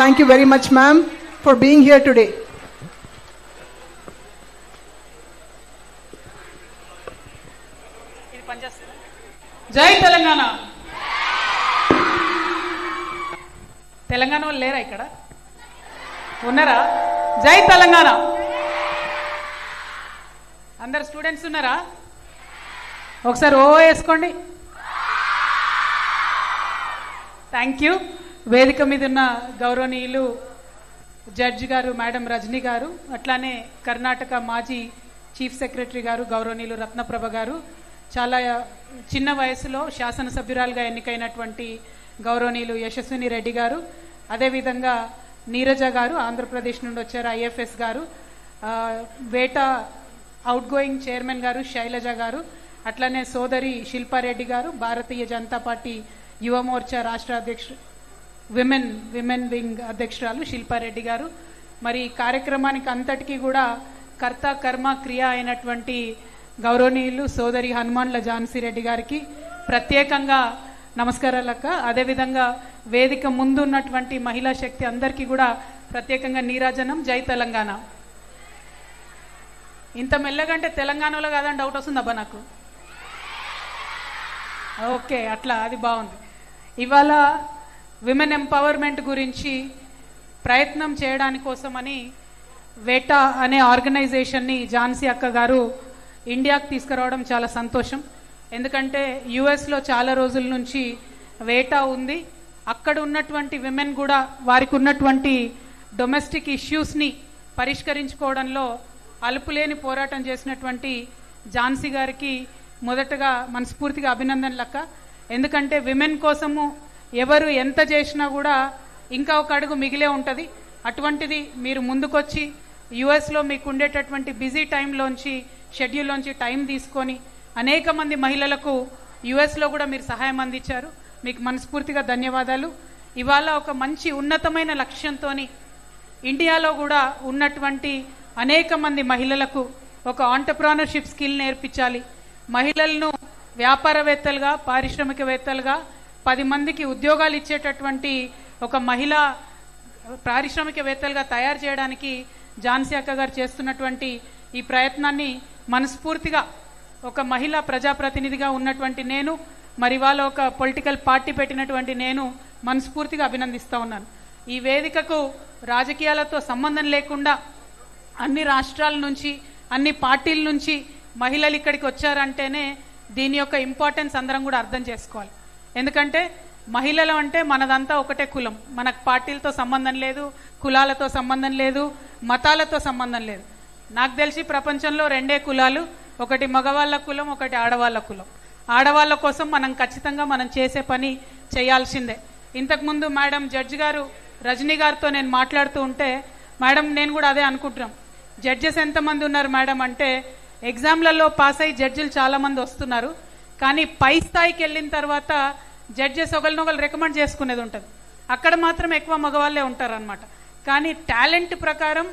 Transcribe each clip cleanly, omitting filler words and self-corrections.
Thank you very much, ma'am, for being here today. జై తెలంగాణ. తెలంగాణ వాళ్ళు లేరా ఇక్కడ? ఉన్నారా? జై తెలంగాణ. అందరు స్టూడెంట్స్ ఉన్నారా? ఒకసారి ఓ వేసుకోండి. Thank you. వేదిక మీద ఉన్న గౌరవనీయులు జడ్జి గారు మేడం రజనీ గారు, అట్లానే కర్ణాటక మాజీ చీఫ్ సెక్రటరీ గారు గౌరవనీయులు రత్నప్రభ గారు, చాలా చిన్న వయసులో శాసనసభ్యురాలుగా ఎన్నికైనటువంటి గౌరవనీయులు యశస్విని రెడ్డి గారు, అదేవిధంగా నీరజ గారు ఆంధ్రప్రదేశ్ నుండి వచ్చారు, ఐఎఫ్ఎస్ గారు, వేట అవుట్ గోయింగ్ చైర్మన్ గారు శైలజ గారు, అట్లనే సోదరి శిల్పారెడ్డి గారు భారతీయ జనతా పార్టీ యువ మోర్చా రాష్ట్ర అధ్యక్షుడు విమెన్ వింగ్ అధ్యక్షురాలు శిల్పారెడ్డి గారు, మరి కార్యక్రమానికి అంతటికీ కూడా కర్త కర్మ క్రియ అయినటువంటి గౌరవనీయులు సోదరి హనుమాన్ల ఝాన్సీ రెడ్డి గారికి ప్రత్యేకంగా నమస్కారాలక్క. అదేవిధంగా వేదిక ముందు ఉన్నటువంటి మహిళా శక్తి అందరికీ కూడా ప్రత్యేకంగా నీరాజనం. జై తెలంగాణ. ఇంత మెల్లగంటే తెలంగాణలో కాదని డౌట్ వస్తుంది అబ్బా నాకు. ఓకే, అట్లా అది బాగుంది. ఇవాళ విమెన్ ఎంపవర్మెంట్ గురించి ప్రయత్నం చేయడానికి కోసమని వేటా అనే ఆర్గనైజేషన్ని ఝాన్సీ అక్క గారు ఇండియాకి తీసుకురావడం చాలా సంతోషం. ఎందుకంటే యుఎస్లో చాలా రోజుల నుంచి వేటా ఉంది. అక్కడ ఉన్నటువంటి విమెన్ కూడా వారికి ఉన్నటువంటి డొమెస్టిక్ ఇష్యూస్ని పరిష్కరించుకోవడంలో అలుపులేని పోరాటం చేసినటువంటి ఝాన్సీ గారికి మొదటగా మనస్ఫూర్తిగా అభినందనలక్క. ఎందుకంటే విమెన్ కోసము ఎవరు ఎంత చేసినా కూడా ఇంకా ఒక అడుగు మిగిలే ఉంటుంది. అటువంటిది మీరు ముందుకొచ్చి యుఎస్లో మీకు ఉండేటటువంటి బిజీ టైంలోంచి షెడ్యూల్లోంచి టైం తీసుకొని అనేక మంది మహిళలకు యుఎస్లో కూడా మీరు సహాయం అందించారు. మీకు మనస్ఫూర్తిగా ధన్యవాదాలు. ఇవాళ ఒక మంచి ఉన్నతమైన లక్ష్యంతో ఇండియాలో కూడా ఉన్నటువంటి అనేక మంది మహిళలకు ఒక ఆంటర్ప్రెన్యూర్షిప్ స్కిల్ నేర్పించాలి, మహిళలను వ్యాపారవేత్తలుగా పారిశ్రామికవేత్తలుగా 10 మందికి ఉద్యోగాలు ఇచ్చేటటువంటి ఒక మహిళా పారిశ్రామికవేత్తలుగా తయారు చేయడానికి ఝాన్సీ అక్క గారు చేస్తున్నటువంటి ఈ ప్రయత్నాన్ని మనస్ఫూర్తిగా ఒక మహిళా ప్రజాప్రతినిధిగా ఉన్నటువంటి నేను, మరి వాళ్ళ ఒక పొలిటికల్ పార్టీ పెట్టినటువంటి నేను మనస్ఫూర్తిగా అభినందిస్తూ ఉన్నాను. ఈ వేదికకు రాజకీయాలతో సంబంధం లేకుండా అన్ని రాష్ట్రాల నుంచి అన్ని పార్టీల నుంచి మహిళలు ఇక్కడికి వచ్చారంటేనే దీని యొక్క ఇంపార్టెన్స్ అందరం కూడా అర్థం చేసుకోవాలి. ఎందుకంటే మహిళలు అంటే మనదంతా ఒకటే కులం, మనకు పార్టీలతో సంబంధం లేదు, కులాలతో సంబంధం లేదు, మతాలతో సంబంధం లేదు. నాకు తెలిసి ప్రపంచంలో 2 కులాలు, ఒకటి మగవాళ్ళ కులం, ఒకటి ఆడవాళ్ళ కులం. ఆడవాళ్ళ కోసం మనం ఖచ్చితంగా మనం చేసే పని చేయాల్సిందే. ఇంతకుముందు మేడం జడ్జి గారు రజనీ గారితో నేను మాట్లాడుతూ ఉంటే, మేడం నేను కూడా అదే అనుకుంటున్నాం, జడ్జెస్ ఎంతమంది ఉన్నారు మేడం అంటే, ఎగ్జామ్లలో పాస్ అయ్యి జడ్జిలు చాలా మంది వస్తున్నారు, కానీ పై స్థాయికి వెళ్ళిన తర్వాత జడ్జెస్ ఒకరినొకరు రికమెండ్ చేసుకునేది ఉంటుంది, అక్కడ మాత్రం ఎక్కువ మగవాళ్ళే ఉంటారనమాట. కానీ టాలెంట్ ప్రకారం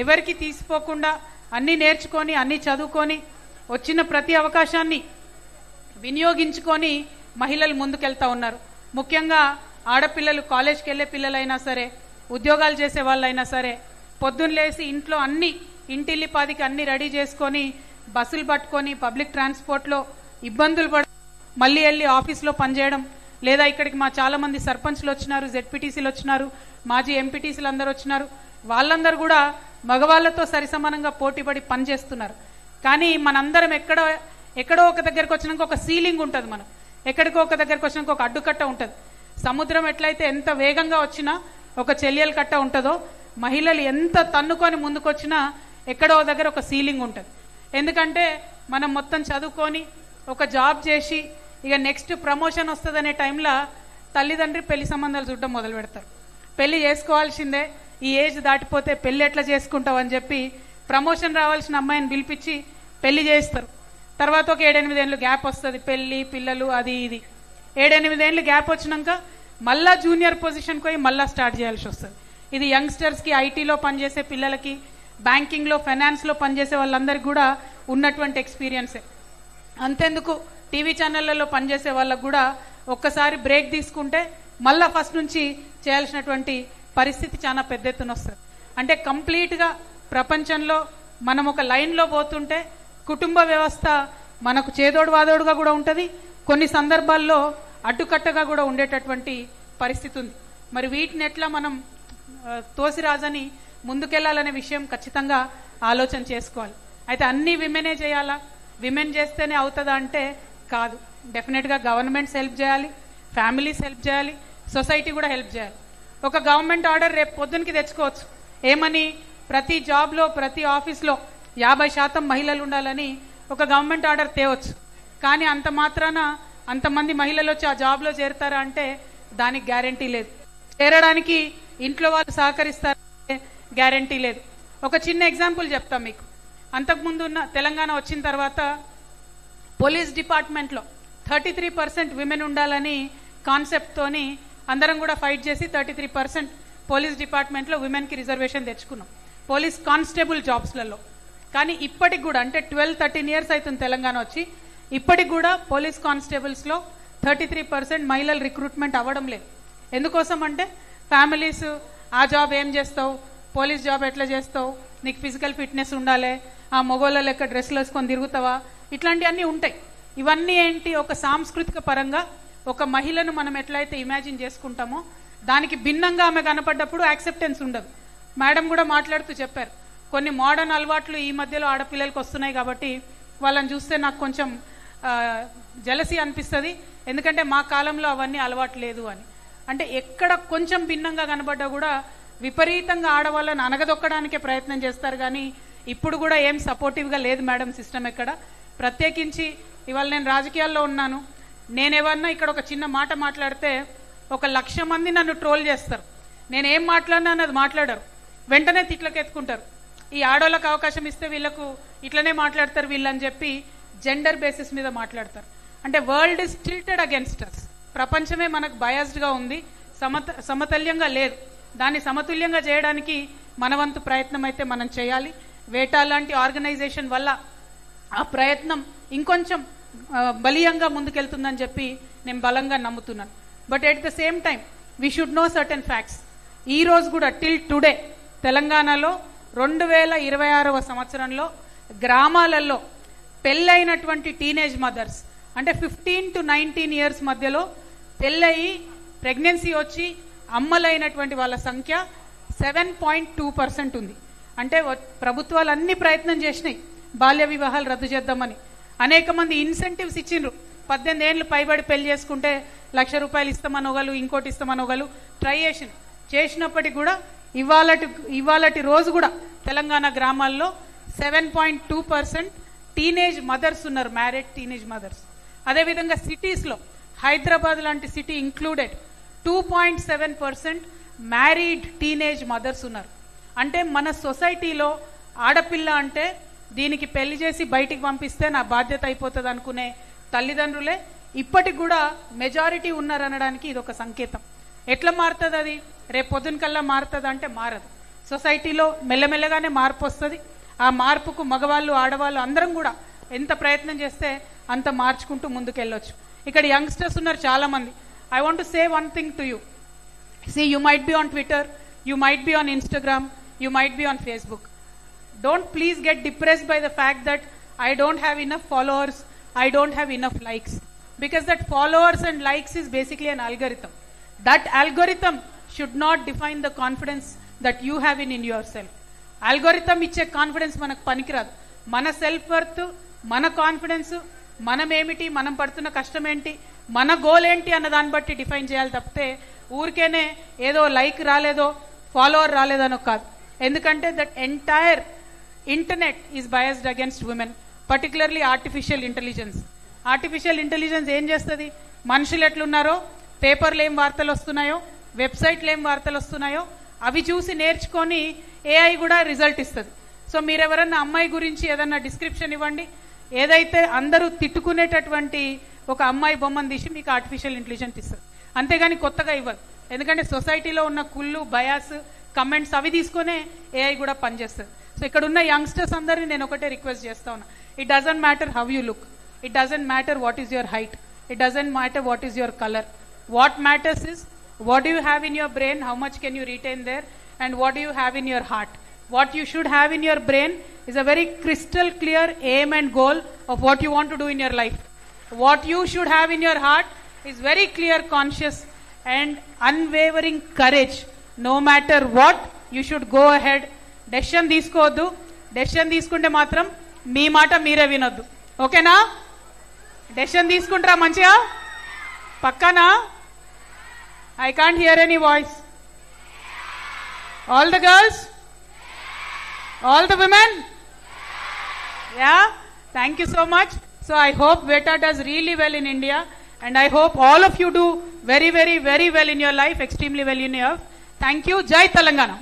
ఎవరికి తీసిపోకుండా అన్నీ నేర్చుకొని అన్నీ చదువుకొని వచ్చిన ప్రతి అవకాశాన్ని వినియోగించుకొని మహిళలు ముందుకెళ్తా ఉన్నారు. ముఖ్యంగా ఆడపిల్లలు కాలేజ్కి వెళ్ళే పిల్లలైనా సరే, ఉద్యోగాలు చేసే వాళ్ళైనా సరే, పొద్దున్న లేసి ఇంట్లో అన్ని ఇంటిల్లిపాదికి అన్ని రెడీ చేసుకొని బస్సులు పట్టుకొని పబ్లిక్ ట్రాన్స్పోర్ట్లో ఇబ్బందులు పడ మళ్ళీ వెళ్ళి ఆఫీస్లో పనిచేయడం, లేదా ఇక్కడికి మా చాలా మంది సర్పంచ్లు వచ్చినారు, జెడ్పీటీసీలు వచ్చినారు, మాజీ ఎంపీటీసీలు అందరూ వచ్చినారు, వాళ్ళందరూ కూడా మగవాళ్లతో సరిసమానంగా పోటీపడి పనిచేస్తున్నారు. కానీ మనందరం ఎక్కడో ఒక దగ్గరకు వచ్చినాక ఒక సీలింగ్ ఉంటుంది, మనం ఎక్కడికో ఒక దగ్గరకు వచ్చినాక ఒక అడ్డుకట్ట ఉంటుంది. సముద్రం ఎట్లయితే ఎంత వేగంగా వచ్చినా ఒక చెల్లెల కట్ట ఉంటుందో, మహిళలు ఎంత తన్నుకొని ముందుకొచ్చినా ఎక్కడో దగ్గర ఒక సీలింగ్ ఉంటుంది. ఎందుకంటే మనం మొత్తం చదువుకొని ఒక జాబ్ చేసి ఇక నెక్స్ట్ ప్రమోషన్ వస్తుందనే టైంలో తల్లిదండ్రి పెళ్లి సంబంధాలు చూడడం మొదలు పెడతారు. పెళ్లి చేసుకోవాల్సిందే, ఈ ఏజ్ దాటిపోతే పెళ్లి ఎట్లా చేసుకుంటావు అని చెప్పి ప్రమోషన్ రావాల్సిన అమ్మాయిని పిలిపించి పెళ్లి చేస్తారు. తర్వాత ఒక 7-8 ఏళ్ళు గ్యాప్ వస్తుంది, పెళ్లి పిల్లలు అది ఇది. 7-8 ఏళ్ళు గ్యాప్ వచ్చినాక మళ్ళా జూనియర్ పొజిషన్కి పోయి మళ్ళా స్టార్ట్ చేయాల్సి వస్తుంది. ఇది యంగ్స్టర్స్కి, ఐటీలో పనిచేసే పిల్లలకి, బ్యాంకింగ్లో ఫైనాన్స్లో పనిచేసే వాళ్ళందరికీ కూడా ఉన్నటువంటి ఎక్స్పీరియన్సే. అంతెందుకు టీవీ ఛానళ్లలో పనిచేసే వాళ్ళకు కూడా ఒక్కసారి బ్రేక్ తీసుకుంటే మళ్ళా ఫస్ట్ నుంచి చేయాల్సినటువంటి పరిస్థితి చాలా పెద్ద ఎత్తున వస్తుంది. అంటే కంప్లీట్గా ప్రపంచంలో మనం ఒక లైన్లో పోతుంటే కుటుంబ వ్యవస్థ మనకు చేదోడు వాదోడుగా కూడా ఉంటుంది, కొన్ని సందర్భాల్లో అడ్డుకట్టగా కూడా ఉండేటటువంటి పరిస్థితి ఉంది. మరి వీటిని ఎట్లా మనం తోసిరాజని ముందుకెళ్లాలనే విషయం ఖచ్చితంగా ఆలోచన చేసుకోవాలి. అయితే అన్ని విమెనే చేయాలా, విమెన్ చేస్తేనే అవుతుందా అంటే కాదు. డెఫినెట్గా గవర్నమెంట్స్ హెల్ప్ చేయాలి, ఫ్యామిలీస్ హెల్ప్ చేయాలి, సొసైటీ కూడా హెల్ప్ చేయాలి. ఒక గవర్నమెంట్ ఆర్డర్ రేపు పొద్దునకి తెచ్చుకోవచ్చు, ఏమని ప్రతి జాబ్లో ప్రతి ఆఫీస్లో 50% మహిళలు ఉండాలని ఒక గవర్నమెంట్ ఆర్డర్ తేవచ్చు. కానీ అంత మాత్రాన అంతమంది మహిళలు వచ్చి ఆ జాబ్లో చేరుతారా అంటే దానికి గ్యారంటీ లేదు. చేరడానికి ఇంట్లో వాళ్ళు సహకరిస్తారంటే గ్యారంటీ లేదు. ఒక చిన్న ఎగ్జాంపుల్ చెప్తాం మీకు. అంతకుముందు ఉన్న తెలంగాణ వచ్చిన తర్వాత పోలీస్ డిపార్ట్మెంట్లో 33% విమెన్ ఉండాలని కాన్సెప్ట్తోని అందరం కూడా ఫైట్ చేసి 33% పోలీస్ డిపార్ట్మెంట్లో విమెన్కి రిజర్వేషన్ తెచ్చుకున్నాం, పోలీస్ కానిస్టేబుల్ జాబ్స్లలో. కానీ ఇప్పటికి కూడా అంటే 12-13 ఇయర్స్ అవుతుంది తెలంగాణ వచ్చి, ఇప్పటికి కూడా పోలీస్ కానిస్టేబుల్స్లో 33% మహిళలు రిక్రూట్మెంట్ అవ్వడం లేదు. ఎందుకోసం అంటే ఫ్యామిలీస్ ఆ జాబ్ ఏం చేస్తావు, పోలీస్ జాబ్ ఎట్లా చేస్తావు, నీకు ఫిజికల్ ఫిట్నెస్ ఉండాలి, ఆ మొగోళ్ళ లెక్క డ్రెస్సులు వేసుకొని తిరుగుతావా, ఇట్లాంటివన్నీ ఉంటాయి. ఇవన్నీ ఏంటి, ఒక సాంస్కృతిక పరంగా ఒక మహిళను మనం ఎట్లయితే ఇమాజిన్ చేసుకుంటామో దానికి భిన్నంగా ఆమె కనపడ్డప్పుడు యాక్సెప్టెన్స్ ఉండదు. మేడం కూడా మాట్లాడుతూ చెప్పారు, కొన్ని మోడర్న్ అలవాట్లు ఈ మధ్యలో ఆడపిల్లలకు వస్తున్నాయి కాబట్టి వాళ్ళని చూస్తే నాకు కొంచెం జలసీ అనిపిస్తుంది, ఎందుకంటే మా కాలంలో అవన్నీ అలవాటు లేదు అని. అంటే ఎక్కడ కొంచెం భిన్నంగా కనబడ్డా కూడా విపరీతంగా ఆడవాళ్ళని అనగదొక్కడానికే ప్రయత్నం చేస్తారు. కానీ ఇప్పుడు కూడా ఏం సపోర్టివ్గా లేదు మేడం సిస్టమ్ ఎక్కడ. ప్రత్యేకించి ఇవాళ నేను రాజకీయాల్లో ఉన్నాను, నేనేమన్నా ఇక్కడ ఒక చిన్న మాట మాట్లాడితే 1,00,000 మంది నన్ను ట్రోల్ చేస్తారు. నేనేం మాట్లాడినా అన్నది మాట్లాడరు, వెంటనే తిట్లకు ఎత్తుకుంటారు. ఈ ఆడోళ్ళకు అవకాశం ఇస్తే వీళ్ళకు ఇట్లనే మాట్లాడతారు వీళ్ళని చెప్పి జెండర్ బేసిస్ మీద మాట్లాడతారు. అంటే వరల్డ్ ఇస్ టిల్టెడ్ అగెన్స్ట్ అస్. ప్రపంచమే మనకు బయాస్డ్గా ఉంది, సమతుల్యంగా లేదు. దాన్ని సమతుల్యంగా చేయడానికి మనవంతు ప్రయత్నం అయితే మనం చేయాలి. వేటా లాంటి ఆర్గనైజేషన్ వల్ల ఆ ప్రయత్నం ఇంకొంచెం బలీయంగా ముందుకెళ్తుందని చెప్పి నేను బలంగా నమ్ముతున్నాను. But at the same time we should know certain facts. ఈ రోజు కూడా టిల్ టుడే తెలంగాణలో 2026వ సంవత్సరంలో గ్రామాలలో పెళ్ళైనటువంటి టీనేజ్ మదర్స్ అంటే 15 to 19 ఇయర్స్ మధ్యలో పెళ్ళయి ప్రెగ్నెన్సీ వచ్చి అమ్మలైనటువంటి వాళ్ళ సంఖ్య 7.2% ఉంది. అంటే ప్రభుత్వాలు అన్ని ప్రయత్నం చేసినాయి బాల్య వివాహాలు రద్దు చేద్దామని. అనేక మంది ఇన్సెంటివ్స్ ఇచ్చిండ్రు, 18 ఏళ్ళు పైబడి పెళ్లి చేసుకుంటే ₹1,00,000 ఇస్తామనొగలు, ఇంకోటి ఇస్తామనొగలు ట్రై చేసినప్పటికీ కూడా ఇవాళటి రోజు కూడా తెలంగాణ గ్రామాల్లో 7.2% టీనేజ్ మదర్స్ ఉన్నారు, మ్యారీడ్ టీనేజ్ మదర్స్. అదేవిధంగా సిటీస్లో హైదరాబాద్ లాంటి city included 2.7% married teenage mothers ఉన్నారు. అంటే మన సొసైటీలో ఆడపిల్ల అంటే దీనికి పెళ్లి చేసి బయటికి పంపిస్తే నా బాధ్యత అయిపోతుంది అనుకునే తల్లిదండ్రులే ఇప్పటికి కూడా మెజారిటీ ఉన్నారనడానికి ఇది ఒక సంకేతం. ఎట్లా మారుతుంది అది, రేపు పొద్దునకల్లా మారుతుంది అంటే మారదు. సొసైటీలో మెల్లమెల్లగానే మార్పు వస్తుంది. ఆ మార్పుకు మగవాళ్ళు ఆడవాళ్ళు అందరం కూడా ఎంత ప్రయత్నం చేస్తే అంత మార్చుకుంటూ ముందుకెళ్ళొచ్చు. ఇక్కడ యంగ్స్టర్స్ ఉన్నారు చాలా మంది. I want to say one thing to you. See, you might be on Twitter, you might be on Instagram, you might be on Facebook. Don't please get depressed by the fact that I don't have enough followers, I don't have enough likes. Because that followers and likes is basically an algorithm. That algorithm should not define the confidence that you have in yourself. Algorithm ఇచ్చే confidence మనకు పనికిరాదు. మన self worth, మన confidence, మనం ఏమిటి, మనం పడుతున్న కష్టం ఏంటి, మన గోల్ ఏంటి అన్న దాన్ని బట్టి డిఫైన్ చేయాలి తప్పితే ఊరికేనే ఏదో లైక్ రాలేదో ఫాలోవర్ రాలేదనో కాదు. ఎందుకంటే that entire internet is biased against women, particularly artificial intelligence. Artificial intelligence ఏం చేస్తుంది, మనుషులు ఎట్లున్నారో, పేపర్లు ఏం వార్తలు వస్తున్నాయో, వెబ్సైట్లు ఏం వార్తలు వస్తున్నాయో అవి చూసి నేర్చుకొని ఏఐ కూడా రిజల్ట్ ఇస్తుంది. సో మీరెవరన్నా అమ్మాయి గురించి ఏదన్నా డిస్క్రిప్షన్ ఇవ్వండి, ఏదైతే అందరూ తిట్టుకునేటటువంటి ఒక అమ్మాయి బొమ్మను తీసి మీకు ఆర్టిఫిషియల్ ఇంటెలిజెన్స్ ఇస్తుంది, అంతేగాని కొత్తగా ఇవ్వదు. ఎందుకంటే సొసైటీలో ఉన్న కుళ్ళు, బయాస్, కమెంట్స్ అవి తీసుకునే ఏఐ కూడా పనిచేస్తుంది. సో ఇక్కడ ఉన్న యంగ్స్టర్స్ అందరినీ నేను ఒకటే రిక్వెస్ట్ చేస్తా ఉన్నా, it doesn't matter how you look, it doesn't matter what is your height, it doesn't matter what is your colour. What matters is what do you have in your brain, how much can you retain there, and what do you have in your heart. What you should have in your brain is a very crystal clear aim and goal of what you want to do in your life. What you should have in your heart is very clear conscious and unwavering courage. No matter what, you should go ahead. Decision తీసుకోవద్దు. Decision తీసుకుంటే మాత్రం మీ మాట మీరే వినొద్దు. ఓకేనా? Decision తీసుకుంటారా మంచిగా? పక్కనా? I can't hear any voice. All the girls, all the women, yeah, thank you so much. So I hope VETA does really well in India, and I hope all of you do very, very, very well in your life, extremely well in your life. Thank you. Jai Telangana.